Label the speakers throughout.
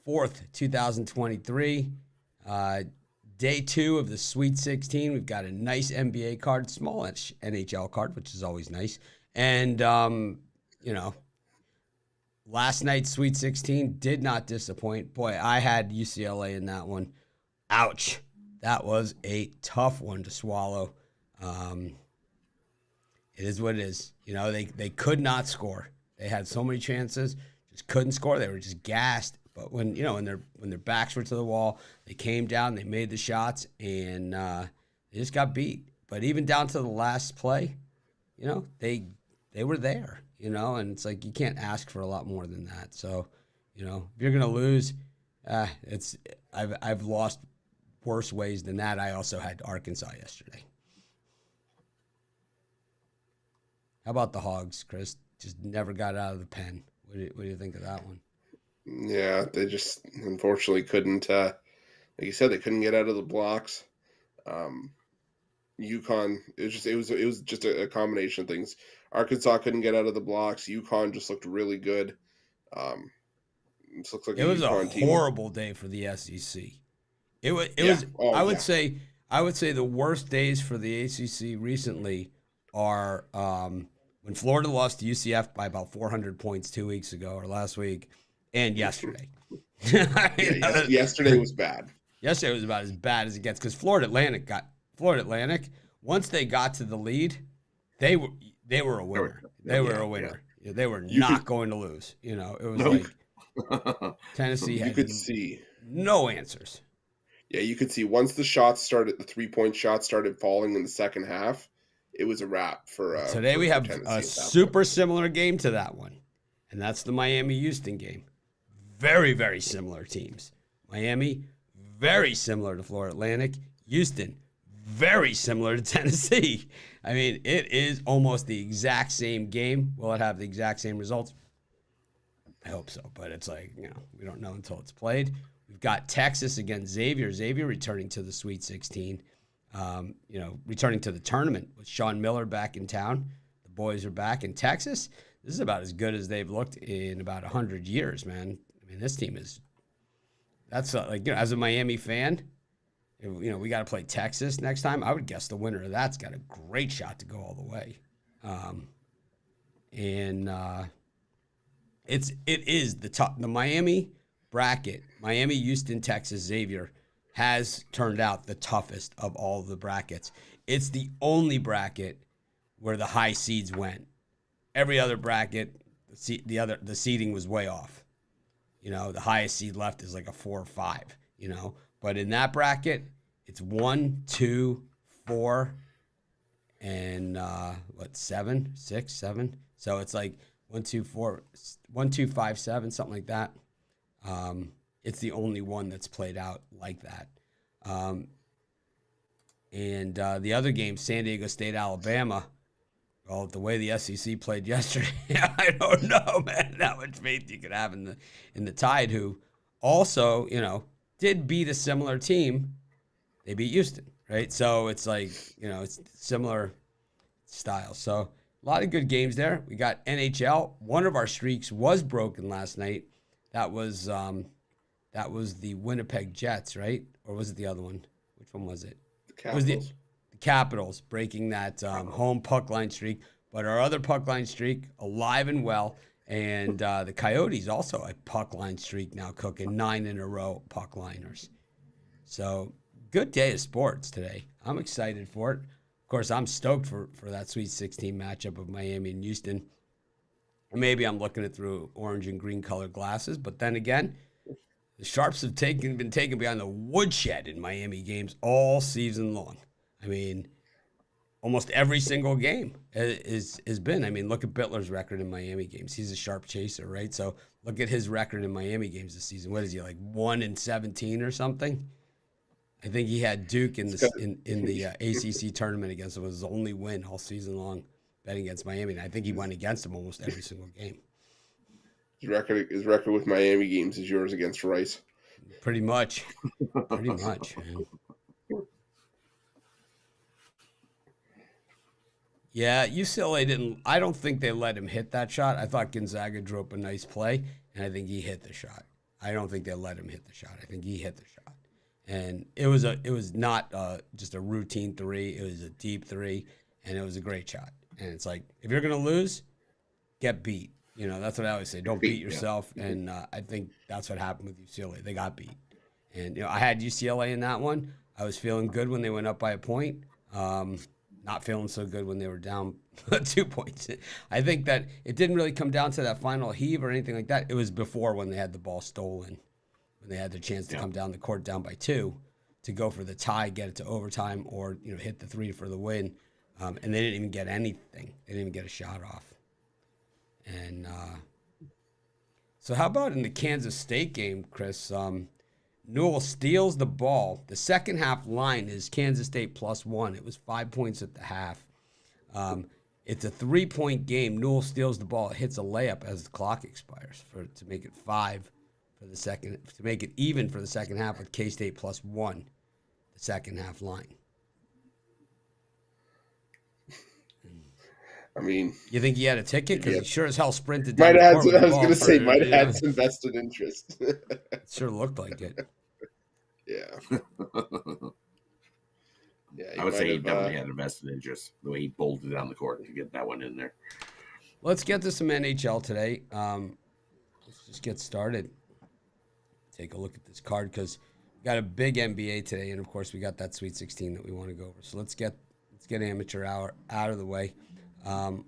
Speaker 1: 4th, 2023. Day 2 of the Sweet 16. We've got a nice NBA card, smallish NHL card, which is always nice. And, last night's Sweet 16 did not disappoint. Boy, I had UCLA in that one. Ouch. That was a tough one to swallow. It is what it is. They could not score. They had so many chances, just couldn't score. They were just gassed. But when their backs were to the wall, they came down, they made the shots, and they just got beat. But even down to the last play, they were there. And it's like you can't ask for a lot more than that. So, if you're gonna lose, I've lost worse ways than that. I also had Arkansas yesterday. How about the Hogs, Chris? Just never got out of the pen. What do you think of that one?
Speaker 2: Yeah, they just unfortunately couldn't. Like you said, they couldn't get out of the blocks. UConn, it was just a combination of things. Arkansas couldn't get out of the blocks. UConn just looked really good. This looks like
Speaker 1: it was
Speaker 2: UConn
Speaker 1: a horrible day for the SEC. It was. I would say the worst days for the ACC recently are when Florida lost to UCF by about 400 points 2 weeks ago or last week, and yesterday.
Speaker 2: Yesterday was bad.
Speaker 1: Yesterday was about as bad as it gets because Florida Atlantic. Once they got to the lead, they were a winner. They were a winner. Yeah, they were not going to lose. It was like Tennessee had no answers.
Speaker 2: Yeah, you could see once the 3-point shots started falling in the second half, it was a wrap for
Speaker 1: today. We have a super similar game to that one, and that's the Miami-Houston game. Very, very similar teams. Miami, very similar to Florida Atlantic. Houston, very similar to Tennessee. I mean, it is almost the exact same game. Will it have the exact same results? I hope so, but it's like, we don't know until it's played. We've got Texas against Xavier. Xavier returning to the Sweet 16. Returning to the tournament with Sean Miller back in town. The boys are back in Texas. This is about as good as they've looked in about 100 years, man. I mean, this team is – that's as a Miami fan, we got to play Texas next time. I would guess the winner of that's got a great shot to go all the way. It is the Miami bracket, Miami, Houston, Texas, Xavier – has turned out the toughest of all the brackets. It's the only bracket where the high seeds went. Every other bracket, the seeding was way off. The highest seed left is like a 4 or 5. But in that bracket, it's 1, 2, 4, and 7, 6, 7. So it's like 1, 2, 4, 1, 2, 5, 7, something like that. It's the only one that's played out like that. The other game, San Diego State, Alabama, well, the way the SEC played yesterday, I don't know, man, how much faith you could have in the Tide, who also, did beat a similar team. They beat Houston, right? So it's like, it's similar style. So a lot of good games there. We got NHL. One of our streaks was broken last night. That was the Winnipeg Jets, right? Or was it the other one? Which one was it?
Speaker 2: The Capitals.
Speaker 1: It was the Capitals breaking that home puck line streak. But our other puck line streak, alive and well. And the Coyotes also a puck line streak now cooking 9 in a row puck liners. So good day of sports today. I'm excited for it. Of course, I'm stoked for that Sweet 16 matchup of Miami and Houston. Maybe I'm looking at through orange and green colored glasses, but then again, the Sharps have been taken behind the woodshed in Miami games all season long. I mean, almost every single game has been. I mean, look at Bittler's record in Miami games. He's a sharp chaser, right? So look at his record in Miami games this season. What is he, like 1-17 or something? I think he had Duke in the ACC tournament against him. It was his only win all season long betting against Miami. And I think he went against him almost every single game.
Speaker 2: His record with Miami games is yours against Rice.
Speaker 1: Pretty much. Pretty much, man. Yeah, UCLA I don't think they let him hit that shot. I thought Gonzaga drew up a nice play, and I think he hit the shot. I don't think they let him hit the shot. I think he hit the shot, and it was not just a routine three. It was a deep three, and it was a great shot. And it's like, if you're gonna lose, get beat. That's what I always say. Don't beat yourself.
Speaker 2: Yeah.
Speaker 1: And I think that's what happened with UCLA. They got beat. And I had UCLA in that one. I was feeling good when they went up by a point. Not feeling so good when they were down 2 points. I think that it didn't really come down to that final heave or anything like that. It was before, when they had the ball stolen, when they had the chance to come down the court down by 2 to go for the tie, get it to overtime, or hit the 3 for the win. And they didn't even get anything. They didn't even get a shot off. And so how about in the Kansas State game, Chris? Newell steals the ball. The second half line is Kansas State +1. It was 5 points at the half. It's a 3-point game. Newell steals the ball. It hits a layup as the clock expires to make it 5 for the second, to make it even for the second half with K-State +1, the second half line.
Speaker 2: I mean,
Speaker 1: you think he had a ticket? Because he sure as hell sprinted
Speaker 2: down
Speaker 1: the court.
Speaker 2: I was going to say, might have had some vested interest.
Speaker 1: It sure looked like it.
Speaker 2: Yeah.
Speaker 3: I would say he definitely had a vested interest, the way he bolted down the court to get that one in there.
Speaker 1: Let's get to some NHL today. Let's just get started. Take a look at this card, because we got a big NBA today, and of course we got that Sweet 16 that we want to go over. So let's get amateur hour out of the way. We've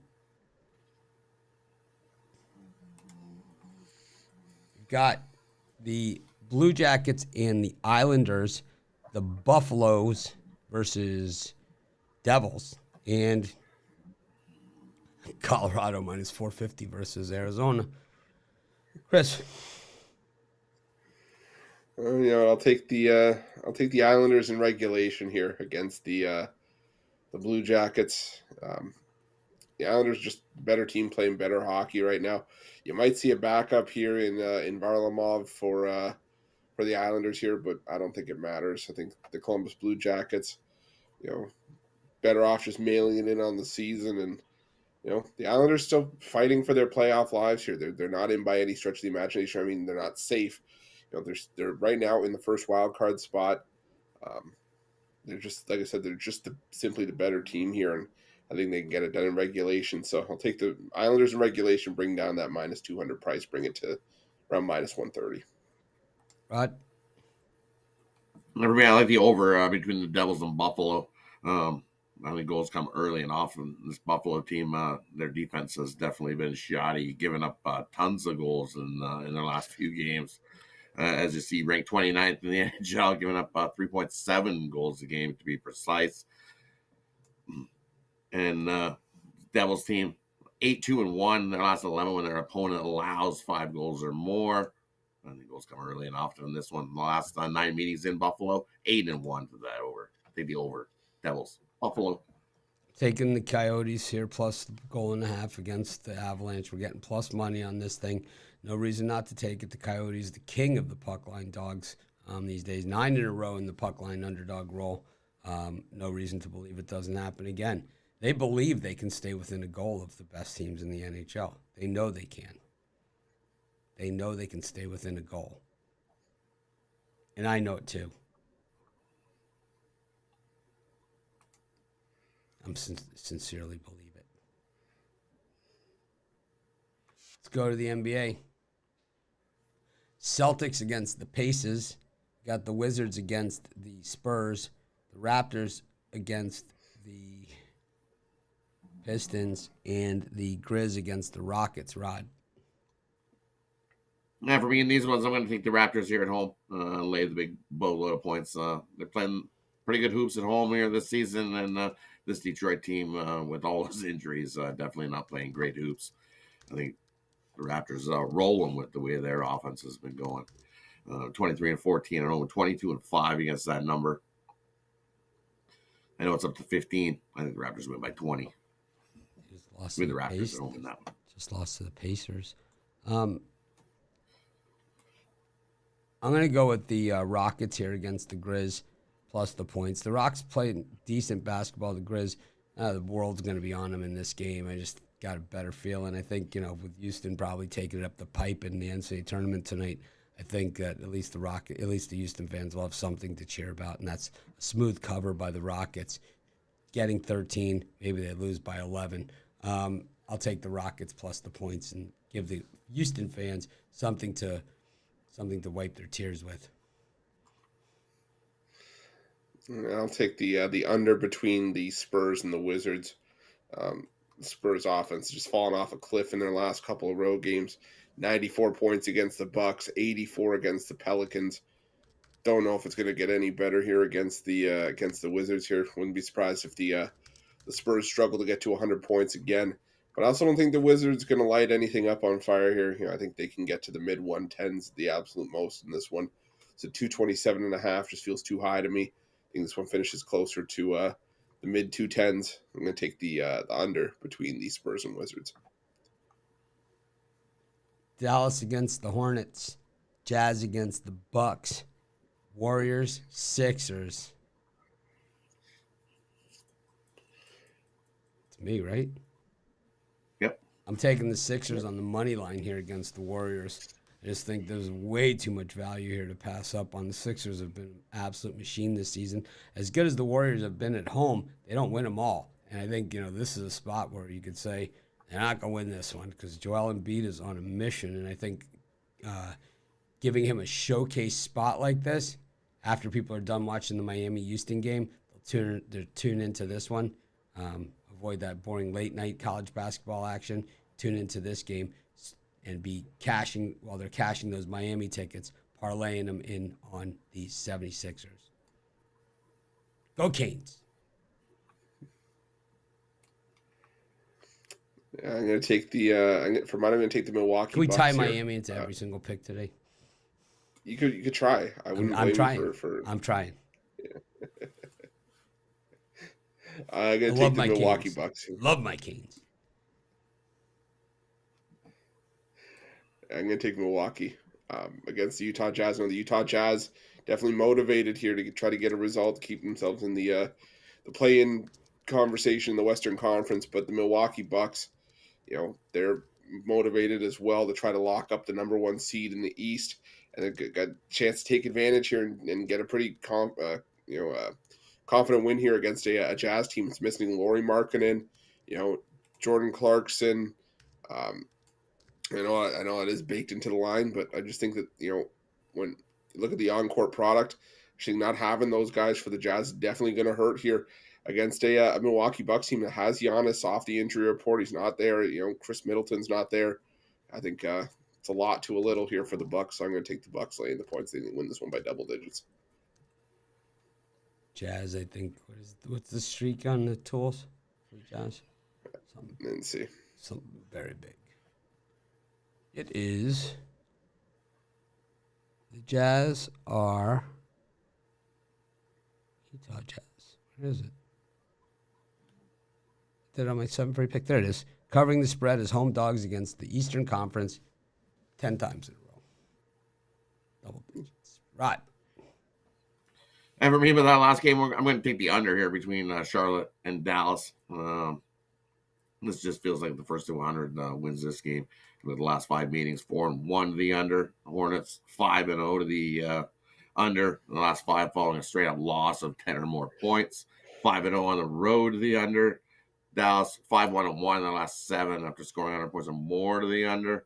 Speaker 1: got the Blue Jackets and the Islanders, the Buffaloes versus Devils, and Colorado -450 versus Arizona. Chris,
Speaker 2: I'll take the Islanders in regulation here against the Blue Jackets. The Islanders just a better team, playing better hockey right now. You might see a backup here in Varlamov for the Islanders here, but I don't think it matters. I think the Columbus Blue Jackets, better off just mailing it in on the season, and the Islanders still fighting for their playoff lives here. They're not in by any stretch of the imagination. I mean, they're not safe. They're right now in the first wild card spot. They're just, like I said, they're just simply the better team here, and I think they can get it done in regulation. So I'll take the Islanders in regulation, bring down that -200 price, bring it to around -130.
Speaker 1: Rod?
Speaker 3: I like the over between the Devils and Buffalo. I think goals come early and often. This Buffalo team, their defense has definitely been shoddy, giving up tons of goals in their last few games. As you see, ranked 29th in the NHL, giving up 3.7 goals a game, to be precise. And Devils team, 8-2-1 their last 11 when their opponent allows 5 goals or more. I think goals come early and often in this one. The last 9 meetings in Buffalo, 8-1 for that over. They'd be over. Devils, Buffalo.
Speaker 1: Taking the Coyotes here, plus +1.5 against the Avalanche. We're getting plus money on this thing. No reason not to take it. The Coyotes, the king of the puck line dogs these days. 9 in a row in the puck line underdog role. No reason to believe it doesn't happen again. They believe they can stay within a goal of the best teams in the NHL. They know they can. They know they can stay within a goal. And I know it too. I'm sincerely believe it. Let's go to the NBA. Celtics against the Pacers. Got the Wizards against the Spurs. The Raptors against the Pistons. And the Grizz against the Rockets. Rod?
Speaker 3: Now, for me in these ones, I'm going to take the Raptors here at home. Lay the big boatload of points. They're playing pretty good hoops at home here this season. And this Detroit team, with all its injuries, definitely not playing great hoops. I think the Raptors are rolling with the way their offense has been going. 23-14 at home, 22-5 against that number. I know it's up to 15. I think the Raptors win by 20.
Speaker 1: Just lost
Speaker 3: with the Raptors at home in that one.
Speaker 1: Just lost to the Pacers. I'm going to go with the Rockets here against the Grizz, plus the points. The Rocks played decent basketball. The Grizz, the world's going to be on them in this game. I just got a better feeling. I think, with Houston probably taking it up the pipe in the NCAA tournament tonight, I think that at least the Houston fans will have something to cheer about, and that's a smooth cover by the Rockets, getting 13. Maybe they lose by 11. I'll take the Rockets plus the points and give the Houston fans something to wipe their tears with.
Speaker 2: I'll take the under between the Spurs and the Wizards. The Spurs offense just fallen off a cliff in their last couple of road games. 94 points against the Bucks, 84 against the Pelicans. Don't know if it's going to get any better here against the Wizards here. Wouldn't be surprised if the Spurs struggle to get to 100 points again. But I also don't think the Wizards going to light anything up on fire here. I think they can get to the mid 110s, the absolute most in this one. So 227.5 just feels too high to me. I think this one finishes closer to the mid 210s. I'm going to take the under between the Spurs and Wizards.
Speaker 1: Dallas against the Hornets, Jazz against the Bucks, Warriors, Sixers. It's me, right?
Speaker 3: Yep.
Speaker 1: I'm taking the Sixers on the money line here against the Warriors. I just think there's way too much value here to pass up on. The Sixers have been an absolute machine this season. As good as the Warriors have been at home, they don't win them all. And I think, this is a spot where you could say they're not going to win this one because Joel Embiid is on a mission. And I think giving him a showcase spot like this, after people are done watching the Miami-Houston game, they'll tune into this one. Avoid that boring late-night college basketball action. Tune into this game and be cashing, while they're cashing those Miami tickets, parlaying them in on the 76ers. Go Canes.
Speaker 2: I'm going to take the for mine. I'm going to take the Milwaukee.
Speaker 1: Can we
Speaker 2: Bucks
Speaker 1: tie
Speaker 2: here.
Speaker 1: Miami into every single pick today?
Speaker 2: You could try. I wouldn't
Speaker 1: I'm
Speaker 2: blame
Speaker 1: trying.
Speaker 2: you for.
Speaker 1: I'm trying.
Speaker 2: Yeah. I'm going to take the Milwaukee Bucks here.
Speaker 1: Love my Canes.
Speaker 2: I'm going to take Milwaukee against the Utah Jazz. Now, the Utah Jazz definitely motivated here to try to get a result, keep themselves in the play-in conversation in the Western Conference. But the Milwaukee Bucks, they're motivated as well to try to lock up the number one seed in the East, and they got a chance to take advantage here and get a pretty confident win here against a Jazz team that's missing Lauri Markkanen, Jordan Clarkson. I know it is baked into the line, but I just think that, when you look at the on-court product, I think not having those guys for the Jazz is definitely going to hurt here against a Milwaukee Bucks team that has Giannis off the injury report. He's not there. Chris Middleton's not there. I think it's a lot to a little here for the Bucks, so I'm going to take the Bucks laying the points. They win this one by double digits.
Speaker 1: Jazz, I think. What's the streak on the tools for Jazz?
Speaker 2: Let's see.
Speaker 1: Something very big. It is. The Jazz are Utah Jazz. Where is it? Did it on my 7-free pick? There it is. Covering the spread as home dogs against the Eastern Conference 10 times in a row. Double digits. Right.
Speaker 3: And for me, with that last game, I'm going to take the under here between Charlotte and Dallas. This just feels like the first 200 wins this game. With the last 5 meetings, 4-1 to the under. Hornets 5-0 to the under. The last 5 following a straight up loss of 10 or more points. 5-0 on the road to the under. Dallas 5-1-1 in the last 7 after scoring 100 points or more to the under.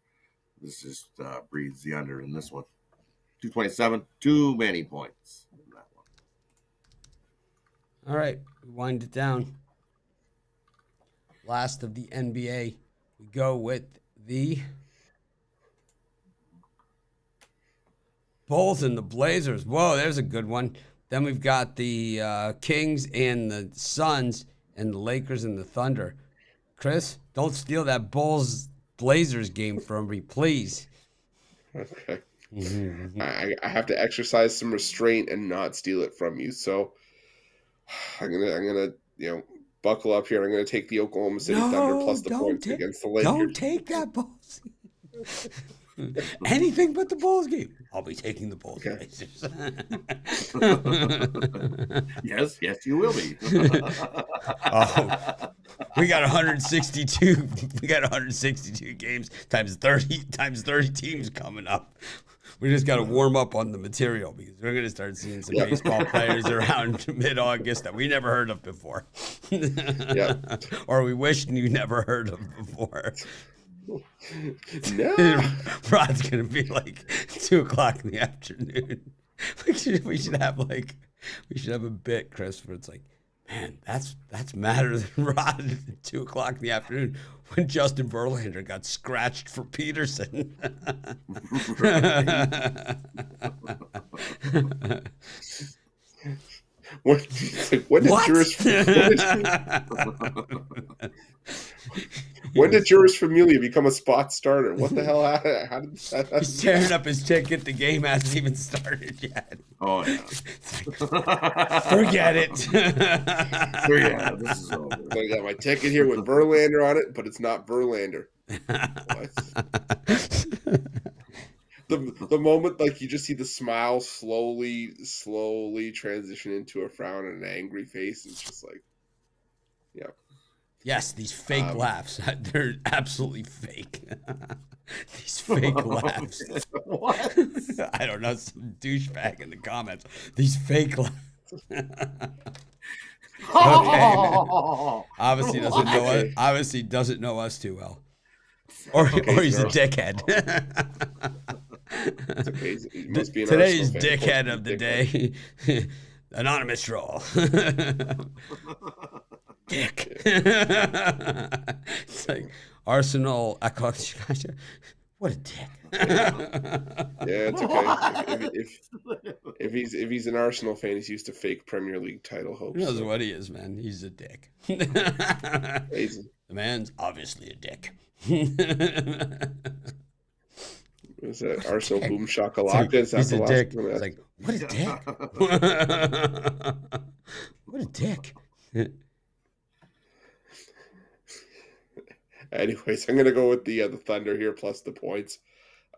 Speaker 3: This just breeds the under in this one. 227, too many points in that one.
Speaker 1: All right, we wind it down. Last of the NBA, we go with the Bulls and the Blazers. Whoa, there's a good one. Then we've got the Kings and the Suns and the Lakers and the Thunder. Chris, don't steal that Bulls-Blazers game from me, please.
Speaker 2: Okay. I have to exercise some restraint and not steal it from you. So I'm gonna buckle up here. I'm gonna take the Oklahoma City Thunder plus the points against the Lakers.
Speaker 1: Don't take that Bulls. Anything but the Bulls game. I'll be taking the Bulls.
Speaker 2: Okay.
Speaker 3: Yes, you will be.
Speaker 1: We got 162. We got 162 games times 30 teams coming up. We just got to warm up on the material because we're going to start seeing some baseball players around mid-August that we never heard of before. Or we wish you never heard of before.
Speaker 2: No.
Speaker 1: Rod's going to be like 2 o'clock in the afternoon. We should have a bit, Chris, where it's like, man, that's madder than Rod at 2 o'clock in the afternoon when Justin Verlander got scratched for Peterson.
Speaker 2: When did Juris Familia become a spot starter? What the hell? How did that?
Speaker 1: He's tearing up his ticket. The game hasn't even started yet.
Speaker 3: Oh, yeah.
Speaker 1: Forget it.
Speaker 3: Forget it. This is over.
Speaker 2: I got my ticket here with Verlander on it, but it's not Verlander. The moment, like, you just see the smile slowly transition into a frown and an angry face. It's just like, yeah.
Speaker 1: Yes, these fake laughs. They're absolutely fake. These fake laughs.
Speaker 3: What?
Speaker 1: I don't know, some douchebag in the comments. These fake laughs. Okay. Obviously doesn't know us too well. Or he's a dickhead.
Speaker 2: It's okay. He must be an
Speaker 1: Today's
Speaker 2: Arsenal fan.
Speaker 1: dickhead of the day. Anonymous troll. Dick. It's like Arsenal. What a dick.
Speaker 2: Yeah, it's okay. If he's an Arsenal fan, he's used to fake Premier League title hopes.
Speaker 1: He knows what he is, man. He's a dick.
Speaker 2: Amazing.
Speaker 1: The man's obviously a dick.
Speaker 2: Is that Arsenal boom shakalaka?
Speaker 1: He's a dick. It's like, what a dick. What a dick.
Speaker 2: Anyways, I'm going to go with the Thunder here plus the points.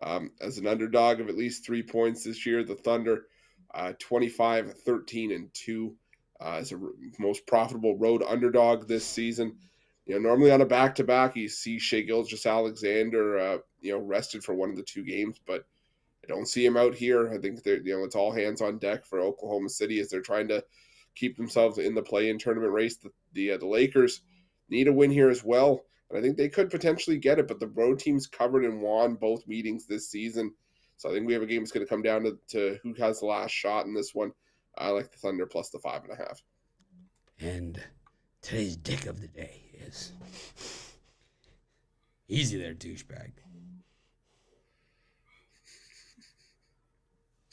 Speaker 2: As an underdog of at least 3 points this year, the Thunder 25-13-2 as a most profitable road underdog this season. Normally on a back-to-back, you see Shai Gilgeous-Alexander, rested for one of the 2 games, but I don't see him out here. I think it's all hands on deck for Oklahoma City as they're trying to keep themselves in the play-in tournament race. The Lakers need a win here as well. And I think they could potentially get it, but the road team's covered and won both meetings this season. So I think we have a game that's going to come down to who has the last shot in this one. I like the Thunder plus the 5.5.
Speaker 1: And today's dick of the day is easy there, douchebag.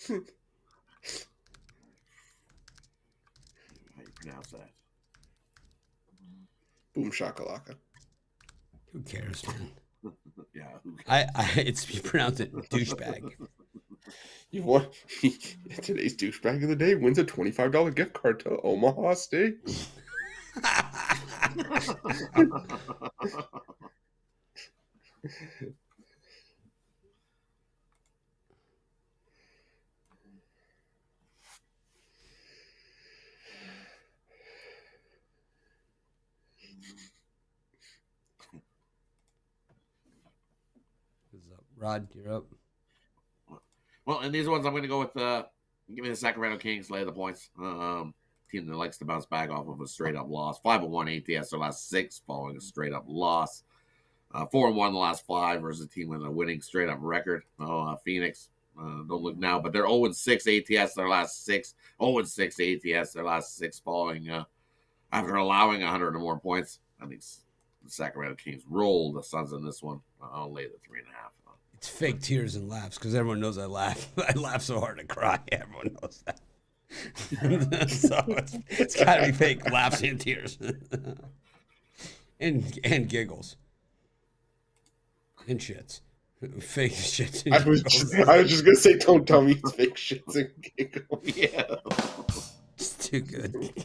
Speaker 3: How you pronounce that?
Speaker 2: Boom shakalaka.
Speaker 1: Who cares, man?
Speaker 3: Yeah.
Speaker 1: You pronounce it douchebag.
Speaker 2: You won. Today's douchebag of the day wins a $25 gift card to Omaha Steaks.
Speaker 1: Rod, you're up.
Speaker 3: Well, in these ones, I'm going to go with give me the Sacramento Kings, lay the points. Team that likes to bounce back off of a straight-up loss. 5-1 ATS their last 6 following a straight-up loss. 4-1 the last 5 versus a team with a winning straight-up record. Phoenix, don't look now, but they're 0-6 ATS their last 6. 0-6 ATS their last 6 following after allowing 100 or more points. I think the Sacramento Kings roll the Suns in this one. I'll lay the 3.5.
Speaker 1: It's fake tears and laughs because everyone knows I laugh. I laugh so hard I cry. Everyone knows that. So it's got to be fake laughs and tears. and giggles. And shits. Fake shits and giggles.
Speaker 2: I was just going to say, don't tell me it's fake shits and giggles.
Speaker 3: Yeah.
Speaker 1: It's too good.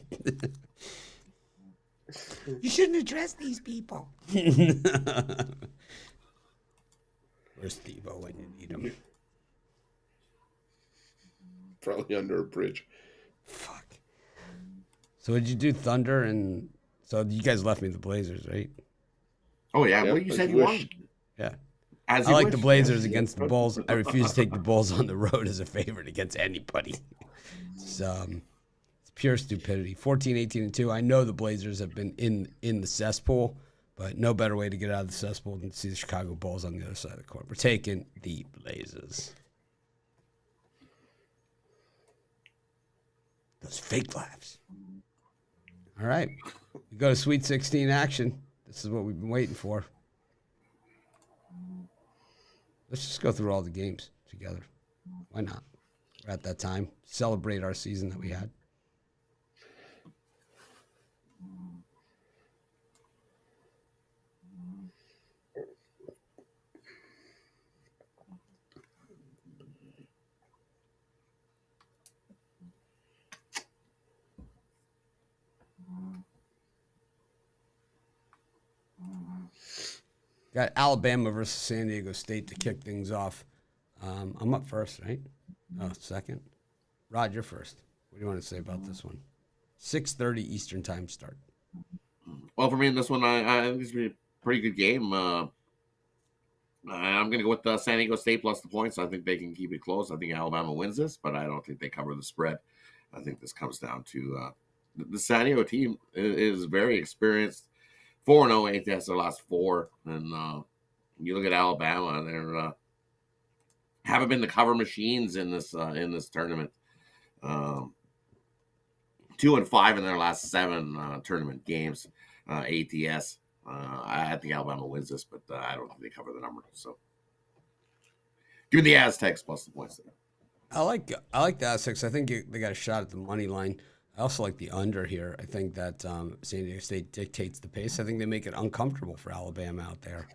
Speaker 1: You shouldn't address these people. Where's Steve-O when you need him?
Speaker 2: Probably under a bridge.
Speaker 1: Fuck. So did you do Thunder and... So you guys left me the Blazers, right?
Speaker 3: Oh, yeah.
Speaker 2: Yeah,
Speaker 3: Well, you said you
Speaker 2: wish.
Speaker 3: won.
Speaker 1: Yeah.
Speaker 3: As
Speaker 1: I
Speaker 3: you
Speaker 1: like
Speaker 3: wish.
Speaker 1: the Blazers
Speaker 3: Yes,
Speaker 1: against the
Speaker 3: yes.
Speaker 1: Bulls. I refuse to take the Bulls on the road as a favorite against anybody. It's pure stupidity. 14, 18, and 2. I know the Blazers have been in the cesspool, but no better way to get out of the cesspool than to see the Chicago Bulls on the other side of the court. We're taking the Blazers. Those fake laughs. All right. We go to Sweet 16 action. This is what we've been waiting for. Let's just go through all the games together. Why not? We're at that time. Celebrate our season that we had. Got Alabama versus San Diego State to kick things off. I'm up first, right? Oh, second. Rod, you're first. What do you want to say about this one? 6:30 Eastern time start.
Speaker 3: Well, for me in this one, I think it's gonna be a pretty good game. I'm going to go with San Diego State plus the points. I think they can keep it close. I think Alabama wins this, but I don't think they cover the spread. I think this comes down to the San Diego team is very experienced. 4-0 ATS their last 4, and you look at Alabama, they're haven't been the cover machines in this tournament. 2-5 in their last 7 tournament games. ATS. I think Alabama wins this, but I don't think they cover the number. So, give me the Aztecs plus the points there.
Speaker 1: I like the Aztecs. I think they got a shot at the money line. I also like the under here. I think that San Diego State dictates the pace. I think they make it uncomfortable for Alabama out there,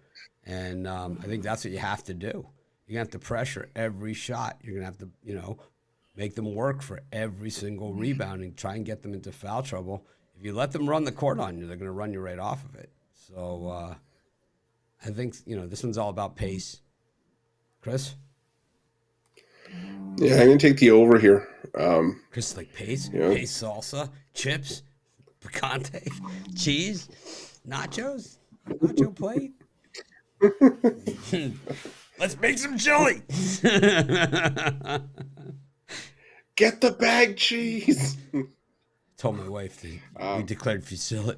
Speaker 1: and I think that's what you have to do. You're gonna have to pressure every shot. You're gonna have to, make them work for every single rebound and try and get them into foul trouble. If you let them run the court on you, they're gonna run you right off of it. So I think this one's all about pace. Chris?
Speaker 2: Yeah, I'm gonna take the over here.
Speaker 1: Chris, like pace, pace salsa, chips, picante, cheese, nachos, nacho plate. Let's make some chili.
Speaker 2: Get the bag cheese.
Speaker 1: Told my wife that we declared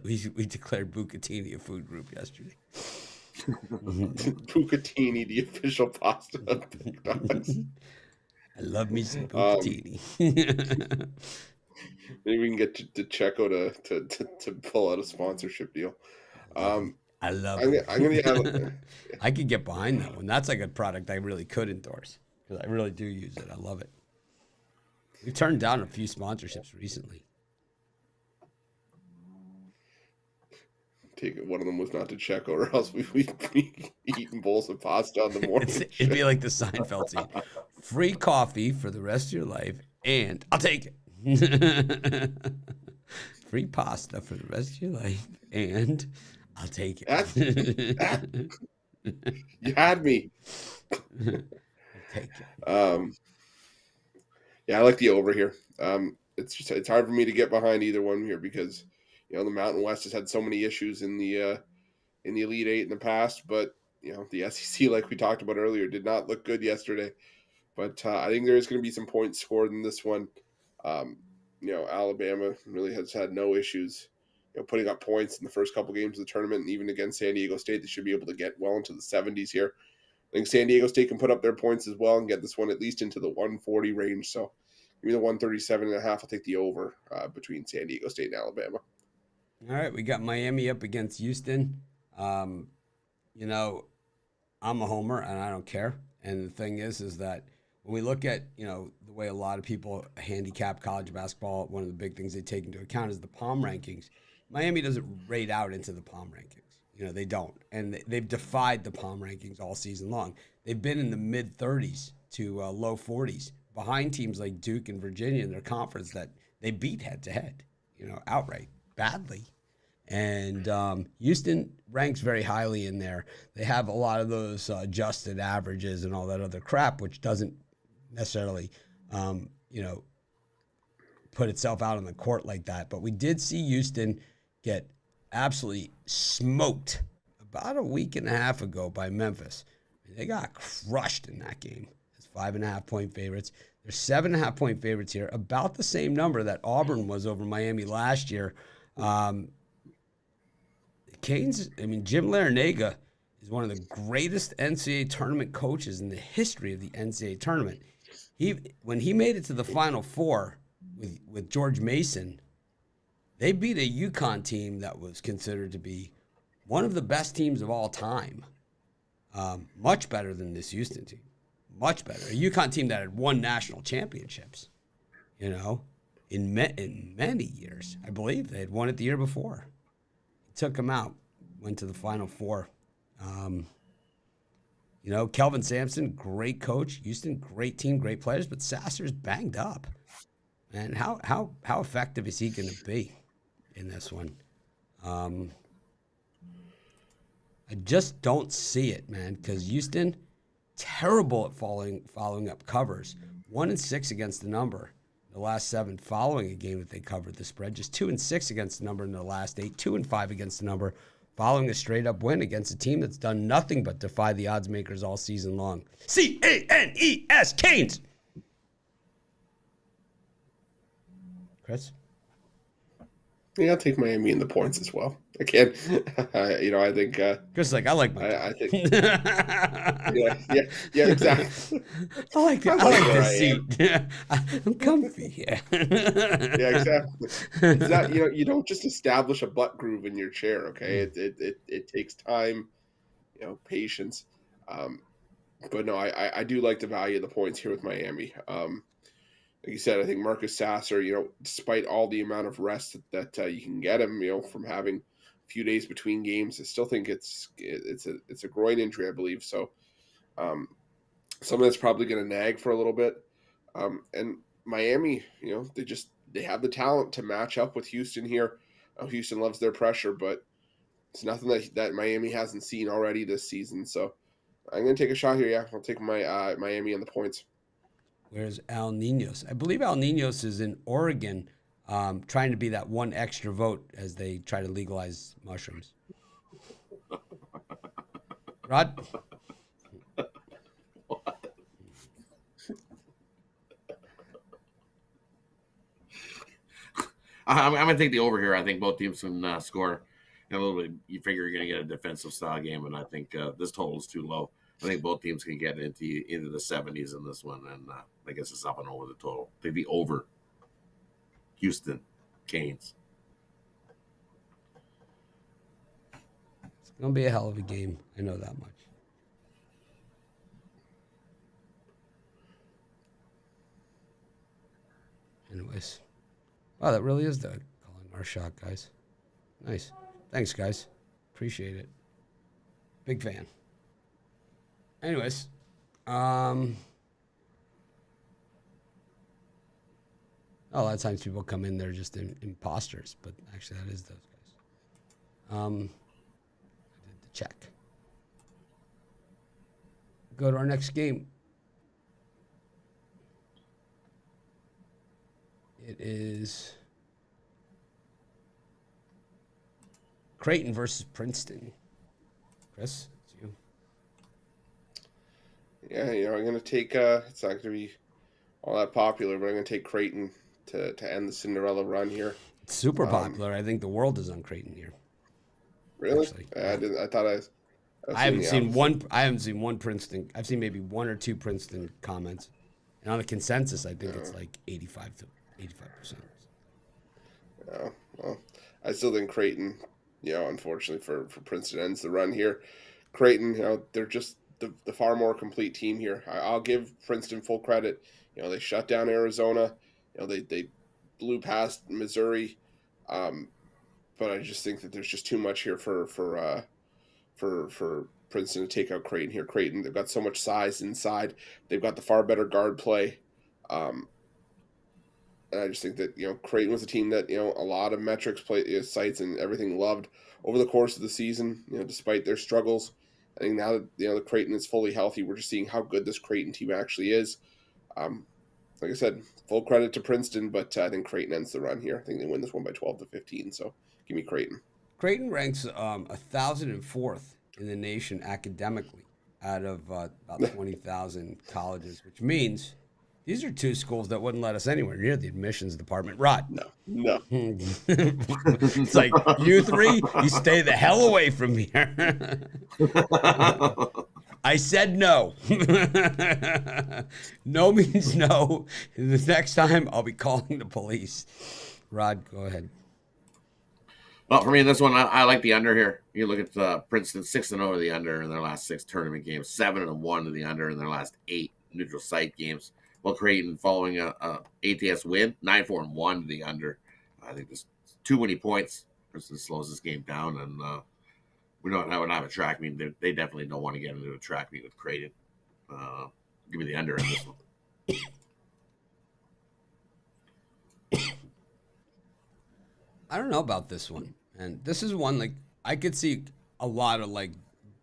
Speaker 1: we declared Bucatini a food group yesterday.
Speaker 2: Bucatini, the official pasta of Big Dogs.
Speaker 1: I love me some Bucatini.
Speaker 2: Maybe we can get to Checo to pull out a sponsorship deal.
Speaker 1: I love
Speaker 2: it.
Speaker 1: I could get behind that one. That's like a product I really could endorse because I really do use it. I love it. We've turned down a few sponsorships recently.
Speaker 2: Take it. One of them was not to Checo, or else we'd be eating bowls of pasta on the morning.
Speaker 1: It'd be like the Seinfeld scene. Free coffee for the rest of your life, and I'll take it. Free pasta for the rest of your life, and I'll take it.
Speaker 2: You had me.
Speaker 1: I'll take it.
Speaker 2: Yeah, I like the over here. It's hard for me to get behind either one here because the Mountain West has had so many issues in the Elite Eight in the past, but the SEC, like we talked about earlier, did not look good yesterday. But I think there is going to be some points scored in this one. Alabama really has had no issues, putting up points in the first couple games of the tournament, and even against San Diego State, they should be able to get well into the 70s here. I think San Diego State can put up their points as well and get this one at least into the 140 range. So give me the 137.5. I'll take the over between San Diego State and Alabama.
Speaker 1: All right, we got Miami up against Houston. I'm a homer and I don't care. And the thing is that when we look at, the way a lot of people handicap college basketball, one of the big things they take into account is the POM rankings. Miami doesn't rate out into the POM rankings. They don't. And they've defied the POM rankings all season long. They've been in the mid-30s to low 40s behind teams like Duke and Virginia in their conference that they beat head-to-head, outright, badly. And Houston ranks very highly in there. They have a lot of those adjusted averages and all that other crap, which doesn't necessarily, put itself out on the court like that. But we did see Houston get absolutely smoked about a week and a half ago by Memphis. They got crushed in that game as 5.5-point favorites. They're 7.5-point favorites here, about the same number that Auburn was over Miami last year. Canes, I mean, Jim Larinaga is one of the greatest NCAA tournament coaches in the history of the NCAA tournament. When he made it to the Final Four with George Mason, they beat a UConn team that was considered to be one of the best teams of all time. Much better than this Houston team. Much better. A UConn team that had won national championships, you know, in many years. I believe they had won it the year before. He took them out, went to the Final Four. You know, Kelvin Sampson, great coach. Houston, great team, great players, but Sasser's banged up. And how effective is he going to be in this one? I just don't see it, man, because Houston, terrible at following up covers. 1-6 against the number. The last 7 following a game that they covered the spread. Just 2-6 against the number in the last 8. 2-5 against the number following a straight-up win against a team that's done nothing but defy the odds makers all season long. C-A-N-E-S, Canes! Chris?
Speaker 2: Yeah, I'll take Miami in the points as well. I can. I think.
Speaker 1: Chris is like, I like my.
Speaker 2: I think. yeah, exactly.
Speaker 1: I like the seat. I'm comfy here.
Speaker 2: Yeah, exactly. It's not, you don't just establish a butt groove in your chair. Okay, it takes time, patience. But no, I do like the value of the points here with Miami. Like you said, I think Marcus Sasser, despite all the amount of rest that you can get him, from having a few days between games, I still think it's a groin injury, I believe. So, something that's probably going to nag for a little bit. And Miami, they have the talent to match up with Houston here. Houston loves their pressure, but it's nothing that Miami hasn't seen already this season. So, I'm going to take a shot here. Yeah, I'll take my Miami on the points.
Speaker 1: Where's Al Ninos? I believe Al Ninos is in Oregon, trying to be that one extra vote as they try to legalize mushrooms. Rod?
Speaker 3: I'm going to take the over here. I think both teams can score a little bit. You figure you're going to get a defensive style game, and I think this total is too low. I think both teams can get into the 70s in this one, and I guess it's up and over the total. They'd be over Houston Canes.
Speaker 1: It's going to be a hell of a game. I know that much. Anyways. Wow, that really is the calling our shot, guys. Nice. Thanks, guys. Appreciate it. Big fan. Anyways, a lot of times people come in, they're just imposters, but actually that is those guys. I did the check. Go to our next game. It is Creighton versus Princeton. Chris?
Speaker 2: Yeah, I'm going to take, it's not going to be all that popular, but I'm going to take Creighton to end the Cinderella run here.
Speaker 1: It's super popular. I think the world is on Creighton here.
Speaker 2: Really? Actually, I thought
Speaker 1: I haven't seen one Princeton. I've seen maybe 1 or 2 Princeton comments. And on the consensus, I think it's like 85%.
Speaker 2: Yeah, well, I still think Creighton, unfortunately for Princeton, ends the run here. Creighton, they're just the far more complete team here. I'll give Princeton full credit. They shut down Arizona. They blew past Missouri. But I just think that there's just too much here for Princeton to take out Creighton here. Creighton, they've got so much size inside. They've got the far better guard play. And I just think that, Creighton was a team that, a lot of metrics, sites and everything loved over the course of the season, despite their struggles. I think now that, the Creighton is fully healthy, we're just seeing how good this Creighton team actually is. Like I said, full credit to Princeton, but I think Creighton ends the run here. I think they win this one by 12-15, so give me Creighton.
Speaker 1: Creighton ranks 1,004th in the nation academically. out of about 20,000 colleges, which means these are two schools that wouldn't let us anywhere near the admissions department. Rod.
Speaker 2: No.
Speaker 1: It's like, you three, you stay the hell away from here. I said no. No means no. The next time, I'll be calling the police. Rod, go ahead.
Speaker 3: Well, for me, this one, I like the under here. You look at Princeton, 6-0 to the under in their last 6 tournament games, 7-1 to the under in their last 8 neutral site games. While Creighton, following a ATS win, 9-4-1 to the under. I think there's too many points. Princeton slows this game down, and we don't have a track meet. They definitely don't want to get into a track meet with Creighton. Give me the under in this one.
Speaker 1: I don't know about this one. And this is one, like, I could see a lot of, like,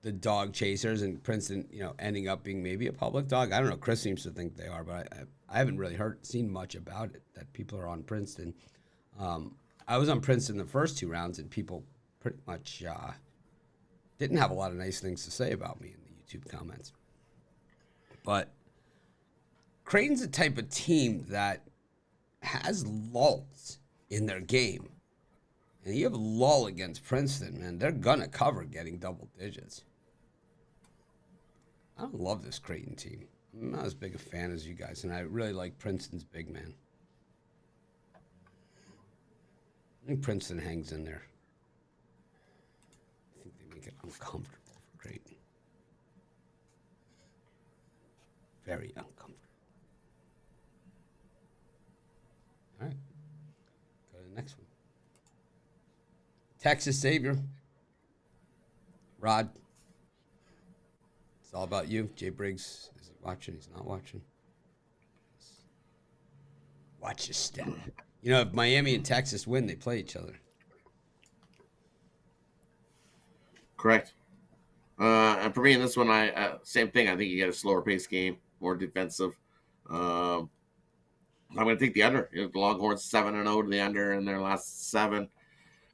Speaker 1: the dog chasers and Princeton, ending up being maybe a public dog. I don't know. Chris seems to think they are, but I haven't really seen much about it, that people are on Princeton. I was on Princeton the first 2 rounds, and people pretty much didn't have a lot of nice things to say about me in the YouTube comments. But Creighton's a type of team that has lulls in their game. And you have a lull against Princeton, man, they're going to cover getting double digits. I don't love this Creighton team. I'm not as big a fan as you guys, and I really like Princeton's big man. I think Princeton hangs in there. I think they make it uncomfortable for Creighton. Very uncomfortable. All right. Go to the next one. Texas Savior. Rod. It's all about you. Jay Briggs is watching. He's not watching. Watch your step. If Miami and Texas win, they play each other.
Speaker 3: Correct. And for me in this one, same thing. I think you get a slower pace game, more defensive. I'm going to take the under. The Longhorns 7-0 to the under in their last 7.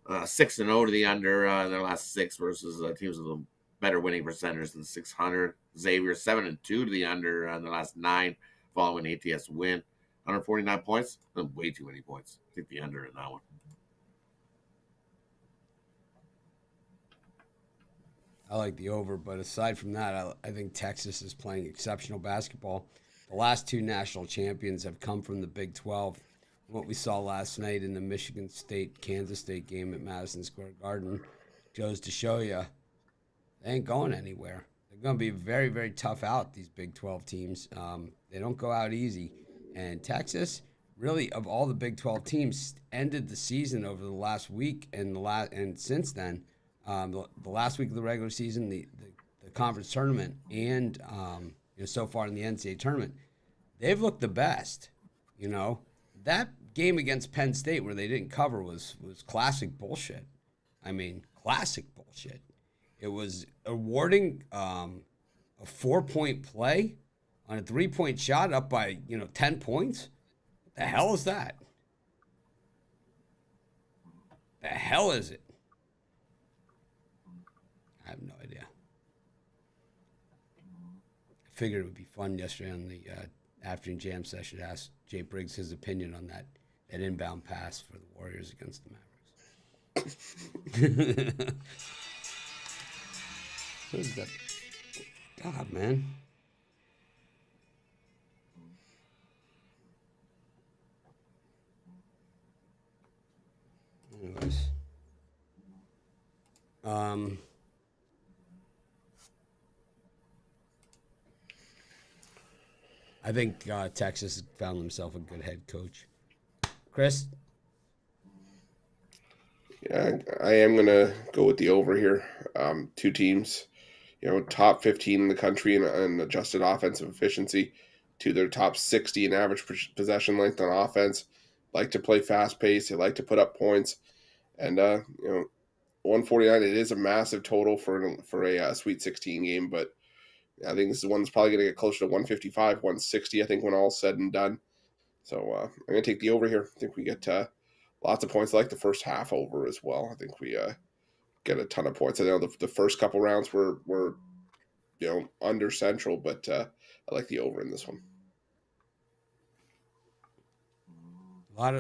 Speaker 3: 6-0 to the under in their last 6 versus teams with a better winning percentage than 600. Xavier 7-2 to the under in their last 9 following an ATS win. 149 points. Way too many points. Take the under in that one.
Speaker 1: I like the over, but aside from that, I think Texas is playing exceptional basketball. The last 2 national champions have come from the Big 12. What we saw last night in the Michigan State-Kansas State game at Madison Square Garden goes to show you they ain't going anywhere. They're going to be very, very tough out, these Big 12 teams. They don't go out easy. And Texas, really, of all the Big 12 teams, ended the season over the last week and since then, the last week of the regular season, the conference tournament, and so far in the NCAA tournament, they've looked the best. That game against Penn State where they didn't cover was classic bullshit. I mean, classic bullshit. It was awarding a 4-point play on a 3-point shot up by 10 points. What the hell is that? The hell is it? I have no idea. I figured it would be fun yesterday on the afternoon jam session to ask Jay Briggs his opinion on that inbound pass for the Warriors against the Mavericks. What is that? God, man. Anyways. I think Texas found himself a good head coach. Chris?
Speaker 2: Yeah, I am going to go with the over here. 2 teams, top 15 in the country in adjusted offensive efficiency, to their top 60 in average possession length on offense. Like to play fast pace. They like to put up points. And, 149, it is a massive total for a Sweet 16 game, but I think this is one that's probably going to get closer to 155, 160, I think, when all's said and done. So I'm going to take the over here. I think we get lots of points. I like the first half over as well. I think we get a ton of points. I know the first couple rounds were under Central, but I like the over in this one.
Speaker 1: A lot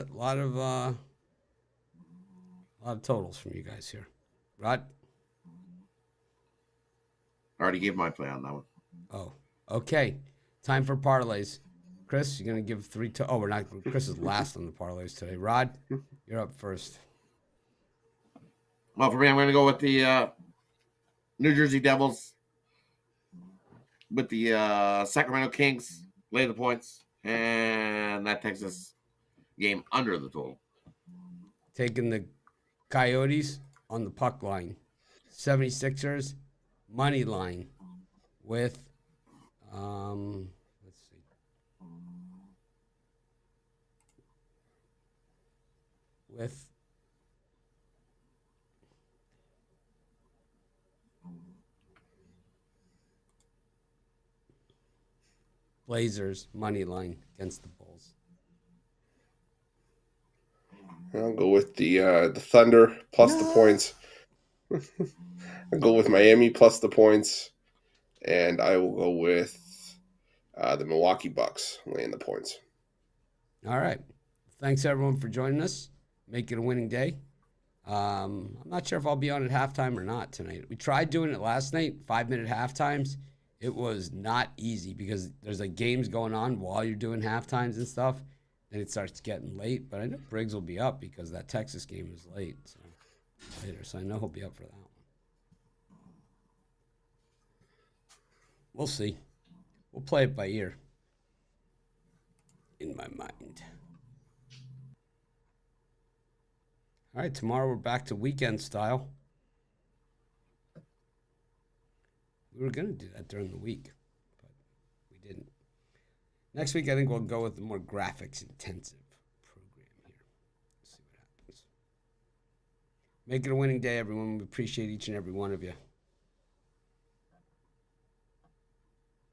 Speaker 1: of totals from you guys here. Rod?
Speaker 3: I already gave my play on that one.
Speaker 1: Oh, okay. Time for parlays. Chris, you're going to give oh, we're not. Chris is last on the parlays today. Rod, you're up first.
Speaker 3: Well, for me, I'm going to go with the New Jersey Devils, with the Sacramento Kings, lay the points, and that Texas game under the total.
Speaker 1: Taking the Coyotes on the puck line. 76ers, money line with, let's see. With Blazers money line against the Bulls.
Speaker 2: I'll go with the Thunder plus the points. I'll go with Miami plus the points, and I will go with the Milwaukee Bucks laying the points.
Speaker 1: All right. Thanks, everyone, for joining us. Make it a winning day. I'm not sure if I'll be on at halftime or not tonight. We tried doing it last night, 5-minute halftimes. It was not easy because there's like games going on while you're doing halftimes and stuff. Then it starts getting late. But I know Briggs will be up because that Texas game is late. So I know he'll be up for that one. We'll see. We'll play it by ear. In my mind. All right, tomorrow we're back to weekend style. We were going to do that during the week, but we didn't. Next week, I think we'll go with the more graphics-intensive program here. Let's see what happens. Make it a winning day, everyone. We appreciate each and every one of you.